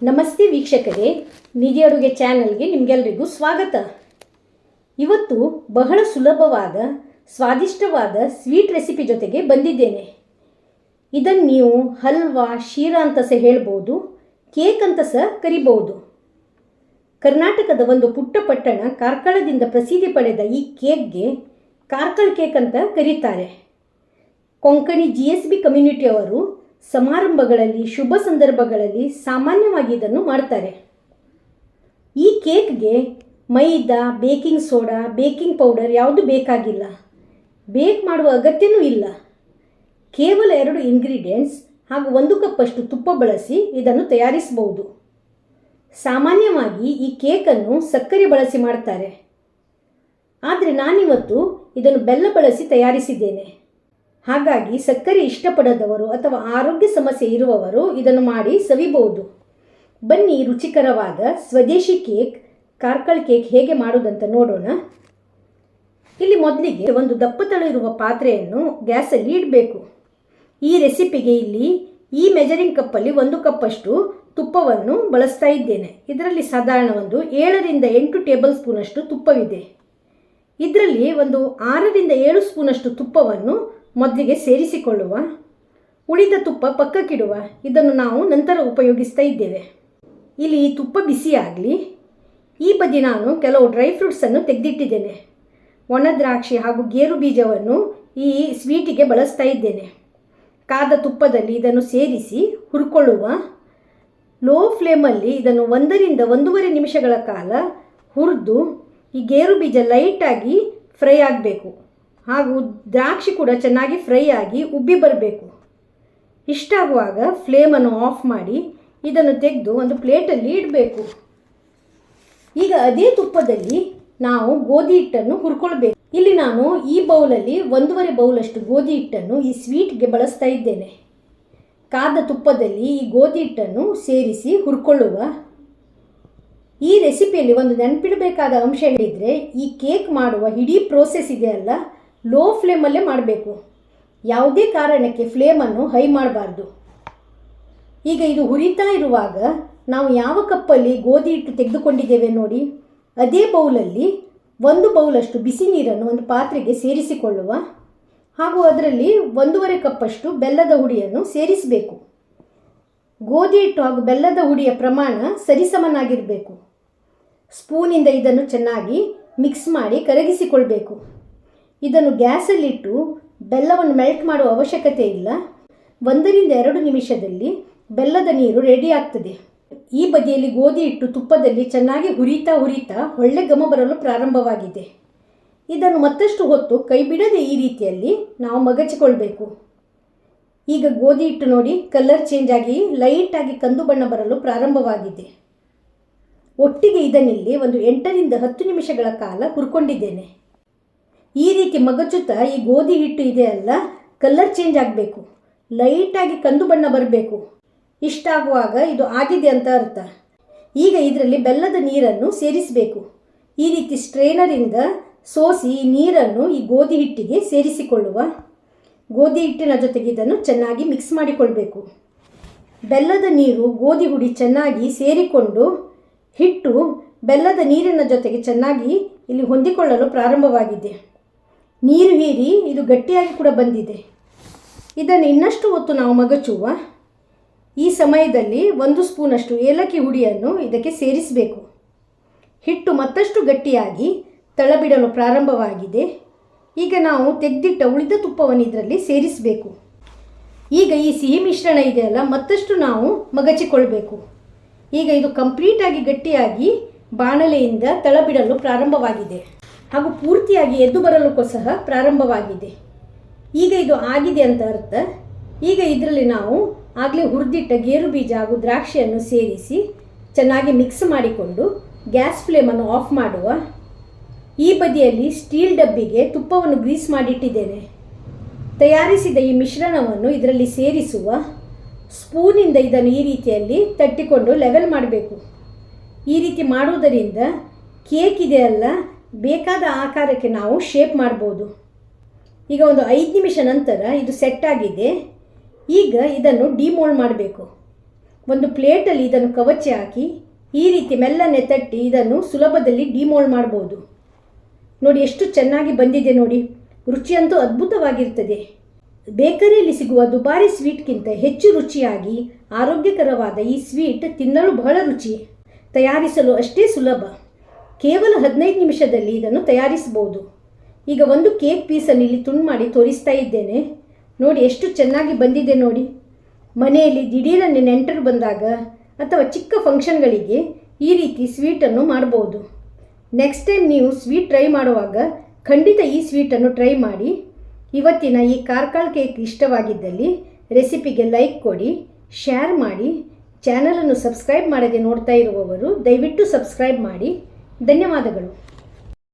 ನಮಸ್ತೆ ವೀಕ್ಷಕರೇ, ನಿಧಿ ಅಡುಗೆ ಚಾನಲ್ಗೆ ನಿಮಗೆಲ್ಲರಿಗೂ ಸ್ವಾಗತ. ಇವತ್ತು ಬಹಳ ಸುಲಭವಾದ ಸ್ವಾದಿಷ್ಟವಾದ ಸ್ವೀಟ್ ರೆಸಿಪಿ ಜೊತೆಗೆ ಬಂದಿದ್ದೇನೆ. ಇದನ್ನು ನೀವು ಹಲ್ವಾ, ಶೀರಾ ಅಂತ ಸಹ ಹೇಳ್ಬೋದು, ಕೇಕ್ ಅಂತ ಸಹ ಕರಿಬಹುದು. ಕರ್ನಾಟಕದ ಒಂದು ಪುಟ್ಟ ಪಟ್ಟಣ ಕಾರ್ಕಳದಿಂದ ಪ್ರಸಿದ್ಧಿ ಪಡೆದ ಈ ಕೇಕ್ಗೆ ಕಾರ್ಕಳ ಕೇಕ್ ಅಂತ ಕರೀತಾರೆ. ಕೊಂಕಣಿ GSB ಕಮ್ಯುನಿಟಿಯವರು ಸಮಾರಂಭಗಳಲ್ಲಿ, ಶುಭ ಸಂದರ್ಭಗಳಲ್ಲಿ ಸಾಮಾನ್ಯವಾಗಿ ಇದನ್ನು ಮಾಡ್ತಾರೆ. ಈ ಕೇಕ್ಗೆ ಮೈದಾ, ಬೇಕಿಂಗ್ ಸೋಡಾ, ಬೇಕಿಂಗ್ ಪೌಡರ್ ಯಾವುದು ಬೇಕಾಗಿಲ್ಲ. ಬೇಕ್ ಮಾಡುವ ಅಗತ್ಯವೂ ಇಲ್ಲ. ಕೇವಲ 2 ಇಂಗ್ರೀಡಿಯೆಂಟ್ಸ್ ಹಾಗೂ 1 ಕಪ್ಪಷ್ಟು ತುಪ್ಪ ಬಳಸಿ ಇದನ್ನು ತಯಾರಿಸಬಹುದು. ಸಾಮಾನ್ಯವಾಗಿ ಈ ಕೇಕನ್ನು ಸಕ್ಕರೆ ಬಳಸಿ ಮಾಡ್ತಾರೆ. ಆದರೆ ನಾನಿವತ್ತು ಇದನ್ನು ಬೆಲ್ಲ ಬಳಸಿ ತಯಾರಿಸಿದ್ದೇನೆ. ಹಾಗಾಗಿ ಸಕ್ಕರೆ ಇಷ್ಟಪಡದವರು ಅಥವಾ ಆರೋಗ್ಯ ಸಮಸ್ಯೆ ಇರುವವರು ಇದನ್ನು ಮಾಡಿ ಸವಿಬಹುದು. ಬನ್ನಿ ರುಚಿಕರವಾದ ಸ್ವದೇಶಿ ಕೇಕ್, ಕಾರ್ಕಳ ಕೇಕ್ ಹೇಗೆ ಮಾಡೋದಂತ ನೋಡೋಣ. ಇಲ್ಲಿ ಮೊದಲಿಗೆ ಒಂದು ದಪ್ಪತಳ ಇರುವ ಪಾತ್ರೆಯನ್ನು ಗ್ಯಾಸಲ್ಲಿ ಇಡಬೇಕು. ಈ ರೆಸಿಪಿಗೆ ಇಲ್ಲಿ ಈ ಮೆಜರಿಂಗ್ ಕಪ್ಪಲ್ಲಿ 1 ಕಪ್ಪಷ್ಟು ತುಪ್ಪವನ್ನು ಬಳಸ್ತಾ ಇದ್ದೇನೆ. ಇದರಲ್ಲಿ ಸಾಧಾರಣ ಒಂದು 7 ರಿಂದ 8 ಟೇಬಲ್ ಸ್ಪೂನಷ್ಟು ತುಪ್ಪವಿದೆ. ಇದರಲ್ಲಿ ಒಂದು 6 ರಿಂದ 7 ಸ್ಪೂನಷ್ಟು ತುಪ್ಪವನ್ನು ಮೊದಲಿಗೆ ಸೇರಿಸಿಕೊಳ್ಳುವ. ಉಳಿದ ತುಪ್ಪ ಪಕ್ಕಕ್ಕಿಡುವ. ಇದನ್ನು ನಾವು ನಂತರ ಉಪಯೋಗಿಸ್ತಾ ಇದ್ದೇವೆ. ಇಲ್ಲಿ ಈ ತುಪ್ಪ ಬಿಸಿಯಾಗಲಿ. ಈ ಬದಿ ನಾನು ಕೆಲವು ಡ್ರೈ ಫ್ರೂಟ್ಸನ್ನು ತೆಗೆದಿಟ್ಟಿದ್ದೇನೆ. ಒಣ ದ್ರಾಕ್ಷಿ ಹಾಗೂ ಗೇರು ಬೀಜವನ್ನು ಈ ಸ್ವೀಟಿಗೆ ಬಳಸ್ತಾ ಇದ್ದೇನೆ. ಕಾದ ತುಪ್ಪದಲ್ಲಿ ಇದನ್ನು ಸೇರಿಸಿ ಹುರ್ಕೊಳ್ಳುವ. ಲೋ ಫ್ಲೇಮಲ್ಲಿ ಇದನ್ನು 1 ರಿಂದ 1.5 ನಿಮಿಷಗಳ ಕಾಲ ಹುರಿದು ಈ ಗೇರು ಬೀಜ ಲೈಟಾಗಿ ಫ್ರೈ ಆಗಬೇಕು. ಹಾಗೂ ದ್ರಾಕ್ಷಿ ಕೂಡ ಚೆನ್ನಾಗಿ ಫ್ರೈ ಆಗಿ ಉಬ್ಬಿ ಬರಬೇಕು. ಇಷ್ಟಾಗುವಾಗ ಫ್ಲೇಮನ್ನು ಆಫ್ ಮಾಡಿ ಇದನ್ನು ತೆಗೆದು ಒಂದು ಪ್ಲೇಟಲ್ಲಿ ಇಡಬೇಕು. ಈಗ ಅದೇ ತುಪ್ಪದಲ್ಲಿ ನಾವು ಗೋಧಿ ಹಿಟ್ಟನ್ನು ಹುರ್ಕೊಳ್ಬೇಕು. ಇಲ್ಲಿ ನಾನು ಈ ಬೌಲಲ್ಲಿ 1.5 ಬೌಲಷ್ಟು ಗೋಧಿ ಹಿಟ್ಟನ್ನು ಈ ಸ್ವೀಟ್ಗೆ ಬಳಸ್ತಾ ಇದ್ದೇನೆ. ಕಾದ ತುಪ್ಪದಲ್ಲಿ ಈ ಗೋಧಿ ಹಿಟ್ಟನ್ನು ಸೇರಿಸಿ ಹುರ್ಕೊಳ್ಳುವ. ಈ ರೆಸಿಪಿಯಲ್ಲಿ ಒಂದು ನೆನಪಿಡಬೇಕಾದ ಅಂಶ ಹೇಳಿದರೆ, ಈ ಕೇಕ್ ಮಾಡುವ ಇಡೀ ಪ್ರೋಸೆಸ್ ಇದೆಯಲ್ಲ, ಲೋ ಫ್ಲೇಮಲ್ಲೇ ಮಾಡಬೇಕು. ಯಾವುದೇ ಕಾರಣಕ್ಕೆ ಫ್ಲೇಮನ್ನು ಹೈ ಮಾಡಬಾರ್ದು. ಈಗ ಇದು ಹುರಿತಾ ಇರುವಾಗ ನಾವು ಯಾವ ಕಪ್ಪಲ್ಲಿ ಗೋಧಿ ಹಿಟ್ಟು ತೆಗೆದುಕೊಂಡಿದ್ದೇವೆ ನೋಡಿ, ಅದೇ ಬೌಲಲ್ಲಿ 1 ಬೌಲಷ್ಟು ಬಿಸಿ ನೀರನ್ನು ಒಂದು ಪಾತ್ರೆಗೆ ಸೇರಿಸಿಕೊಳ್ಳುವ. ಹಾಗೂ ಅದರಲ್ಲಿ 1.5 ಕಪ್ಪಷ್ಟು ಬೆಲ್ಲದ ಹುಡಿಯನ್ನು ಸೇರಿಸಬೇಕು. ಗೋಧಿ ಹಿಟ್ಟು ಹಾಗೂ ಬೆಲ್ಲದ ಹುಡಿಯ ಪ್ರಮಾಣ ಸರಿಸಮನಾಗಿರಬೇಕು. ಸ್ಪೂನಿಂದ ಇದನ್ನು ಚೆನ್ನಾಗಿ ಮಿಕ್ಸ್ ಮಾಡಿ ಕರಗಿಸಿಕೊಳ್ಬೇಕು. ಇದನ್ನು ಗ್ಯಾಸಲ್ಲಿಟ್ಟು ಬೆಲ್ಲವನ್ನು ಮೆಲ್ಟ್ ಮಾಡುವ ಅವಶ್ಯಕತೆ ಇಲ್ಲ. 1 ರಿಂದ 2 ನಿಮಿಷದಲ್ಲಿ ಬೆಲ್ಲದ ನೀರು ರೆಡಿ ಆಗ್ತದೆ. ಈ ಬದಿಯಲ್ಲಿ ಗೋಧಿ ಹಿಟ್ಟು ತುಪ್ಪದಲ್ಲಿ ಚೆನ್ನಾಗಿ ಹುರಿತಾ ಒಳ್ಳೆ ಘಮ ಬರಲು ಪ್ರಾರಂಭವಾಗಿದೆ. ಇದನ್ನು ಮತ್ತಷ್ಟು ಹೊತ್ತು ಕೈ ಬಿಡದೆ ಈ ರೀತಿಯಲ್ಲಿ ನಾವು ಮಗಚಿಕೊಳ್ಬೇಕು. ಈಗ ಗೋಧಿ ಹಿಟ್ಟು ನೋಡಿ ಕಲರ್ ಚೇಂಜ್ ಆಗಿ ಲೈಟಾಗಿ ಕಂದು ಬಣ್ಣ ಬರಲು ಪ್ರಾರಂಭವಾಗಿದೆ. ಒಟ್ಟಿಗೆ ಇದನ್ನಿಲ್ಲಿ ಒಂದು 8 ರಿಂದ 10 ನಿಮಿಷಗಳ ಕಾಲ ಹುರ್ಕೊಂಡಿದ್ದೇನೆ. ಈ ರೀತಿ ಮಗಚುತ್ತಾ ಈ ಗೋಧಿ ಹಿಟ್ಟು ಇದೆಯಲ್ಲ, ಕಲರ್ ಚೇಂಜ್ ಆಗಬೇಕು, ಲೈಟಾಗಿ ಕಂದು ಬಣ್ಣ ಬರಬೇಕು. ಇಷ್ಟಾಗುವಾಗ ಇದು ಆಗಿದೆ ಅಂತ ಅರ್ಥ. ಈಗ ಇದರಲ್ಲಿ ಬೆಲ್ಲದ ನೀರನ್ನು ಸೇರಿಸಬೇಕು. ಈ ರೀತಿ ಸ್ಟ್ರೈನರಿಂದ ಸೋಸಿ ಈ ನೀರನ್ನು ಈ ಗೋಧಿ ಹಿಟ್ಟಿಗೆ ಸೇರಿಸಿಕೊಳ್ಳುವ. ಗೋಧಿ ಹಿಟ್ಟಿನ ಜೊತೆಗೆ ಇದನ್ನು ಚೆನ್ನಾಗಿ ಮಿಕ್ಸ್ ಮಾಡಿಕೊಳ್ಬೇಕು. ಬೆಲ್ಲದ ನೀರು ಗೋಧಿ ಹುಡಿ ಚೆನ್ನಾಗಿ ಸೇರಿಕೊಂಡು ಹಿಟ್ಟು ಬೆಲ್ಲದ ನೀರಿನ ಜೊತೆಗೆ ಚೆನ್ನಾಗಿ ಇಲ್ಲಿ ಹೊಂದಿಕೊಳ್ಳಲು ಪ್ರಾರಂಭವಾಗಿದೆ. ನೀರು ಹೀರಿ ಇದು ಗಟ್ಟಿಯಾಗಿ ಕೂಡ ಬಂದಿದೆ. ಇದನ್ನು ಇನ್ನಷ್ಟು ಹೊತ್ತು ನಾವು ಮಗಚುವ. ಈ ಸಮಯದಲ್ಲಿ 1 ಸ್ಪೂನಷ್ಟು ಏಲಕ್ಕಿ ಹುಡಿಯನ್ನು ಇದಕ್ಕೆ ಸೇರಿಸಬೇಕು. ಹಿಟ್ಟು ಮತ್ತಷ್ಟು ಗಟ್ಟಿಯಾಗಿ ತಳಬಿಡಲು ಪ್ರಾರಂಭವಾಗಿದೆ. ಈಗ ನಾವು ತೆಗೆದಿಟ್ಟ ಉಳಿದ ತುಪ್ಪವನ್ನು ಇದರಲ್ಲಿ ಸೇರಿಸಬೇಕು. ಈಗ ಈ ಸಿಹಿ ಮಿಶ್ರಣ ಇದೆಯಲ್ಲ, ಮತ್ತಷ್ಟು ನಾವು ಮಗಚಿಕೊಳ್ಬೇಕು. ಈಗ ಇದು ಕಂಪ್ಲೀಟಾಗಿ ಗಟ್ಟಿಯಾಗಿ ಬಾಣಲೆಯಿಂದ ತಳಬಿಡಲು ಪ್ರಾರಂಭವಾಗಿದೆ ಹಾಗೂ ಪೂರ್ತಿಯಾಗಿ ಎದ್ದು ಬರಲು ಸಹ ಪ್ರಾರಂಭವಾಗಿದೆ. ಈಗ ಇದು ಆಗಿದೆ ಅಂತ ಅರ್ಥ. ಈಗ ಇದರಲ್ಲಿ ನಾವು ಆಗಲೇ ಹುರಿದಿಟ್ಟ ಗೇರು ಬೀಜ ಹಾಗೂ ದ್ರಾಕ್ಷಿಯನ್ನು ಸೇರಿಸಿ ಚೆನ್ನಾಗಿ ಮಿಕ್ಸ್ ಮಾಡಿಕೊಂಡು ಗ್ಯಾಸ್ ಫ್ಲೇಮನ್ನು ಆಫ್ ಮಾಡುವ. ಈ ಬದಿಯಲ್ಲಿ ಸ್ಟೀಲ್ ಡಬ್ಬಿಗೆ ತುಪ್ಪವನ್ನು ಗ್ರೀಸ್ ಮಾಡಿಟ್ಟಿದ್ದೇನೆ. ತಯಾರಿಸಿದ ಈ ಮಿಶ್ರಣವನ್ನು ಇದರಲ್ಲಿ ಸೇರಿಸುವ. ಸ್ಪೂನಿಂದ ಇದನ್ನು ಈ ರೀತಿಯಲ್ಲಿ ತಟ್ಟಿಕೊಂಡು ಲೆವೆಲ್ ಮಾಡಬೇಕು. ಈ ರೀತಿ ಮಾಡುವುದರಿಂದ ಕೇಕ್ ಇದೆಯಲ್ಲ, ಬೇಕಾದ ಆಕಾರಕ್ಕೆ ನಾವು ಶೇಪ್ ಮಾಡ್ಬೋದು. ಈಗ ಒಂದು 5 ನಿಮಿಷ ನಂತರ ಇದು ಸೆಟ್ ಆಗಿದೆ. ಈಗ ಇದನ್ನು ಡಿಮೋಲ್ಡ್ ಮಾಡಬೇಕು. ಒಂದು ಪ್ಲೇಟಲ್ಲಿ ಇದನ್ನು ಕವಚಿ ಹಾಕಿ ಈ ರೀತಿ ಮೆಲ್ಲನೆ ತಟ್ಟಿ ಇದನ್ನು ಸುಲಭದಲ್ಲಿ ಡಿಮೋಲ್ಡ್ ಮಾಡ್ಬೋದು. ನೋಡಿ ಎಷ್ಟು ಚೆನ್ನಾಗಿ ಬಂದಿದೆ ನೋಡಿ. ರುಚಿಯಂತೂ ಅದ್ಭುತವಾಗಿರ್ತದೆ. ಬೇಕರಿಯಲ್ಲಿ ಸಿಗುವ ದುಬಾರಿ ಸ್ವೀಟ್ಗಿಂತ ಹೆಚ್ಚು ರುಚಿಯಾಗಿ ಆರೋಗ್ಯಕರವಾದ ಈ ಸ್ವೀಟ್ ತಿನ್ನಲು ಬಹಳ ರುಚಿ, ತಯಾರಿಸಲು ಅಷ್ಟೇ ಸುಲಭ. ಕೇವಲ 15 ನಿಮಿಷದಲ್ಲಿ ಇದನ್ನು ತಯಾರಿಸಬಹುದು. ಈಗ ಒಂದು ಕೇಕ್ ಪೀಸನ್ನು ಇಲ್ಲಿ ತುಂಡು ಮಾಡಿ ತೋರಿಸ್ತಾ ಇದ್ದೇನೆ. ನೋಡಿ ಎಷ್ಟು ಚೆನ್ನಾಗಿ ಬಂದಿದೆ ನೋಡಿ. ಮನೆಯಲ್ಲಿ ದಿಢೀರನೆ ನೆಂಟರು ಬಂದಾಗ ಅಥವಾ ಚಿಕ್ಕ ಫಂಕ್ಷನ್ಗಳಿಗೆ ಈ ರೀತಿ ಸ್ವೀಟನ್ನು ಮಾಡಬಹುದು. ನೆಕ್ಸ್ಟ್ ಟೈಮ್ ನೀವು ಸ್ವೀಟ್ ಟ್ರೈ ಮಾಡುವಾಗ ಖಂಡಿತ ಈ ಸ್ವೀಟನ್ನು ಟ್ರೈ ಮಾಡಿ. ಇವತ್ತಿನ ಈ ಕಾರ್ಕಳ ಕೇಕ್ ಇಷ್ಟವಾಗಿದ್ದಲ್ಲಿ ರೆಸಿಪಿಗೆ ಲೈಕ್ ಕೊಡಿ, ಶೇರ್ ಮಾಡಿ. ಚಾನಲನ್ನು ಸಬ್ಸ್ಕ್ರೈಬ್ ಮಾಡದೆ ನೋಡ್ತಾ ಇರುವವರು ದಯವಿಟ್ಟು ಸಬ್ಸ್ಕ್ರೈಬ್ ಮಾಡಿ. ಧನ್ಯವಾದಗಳು.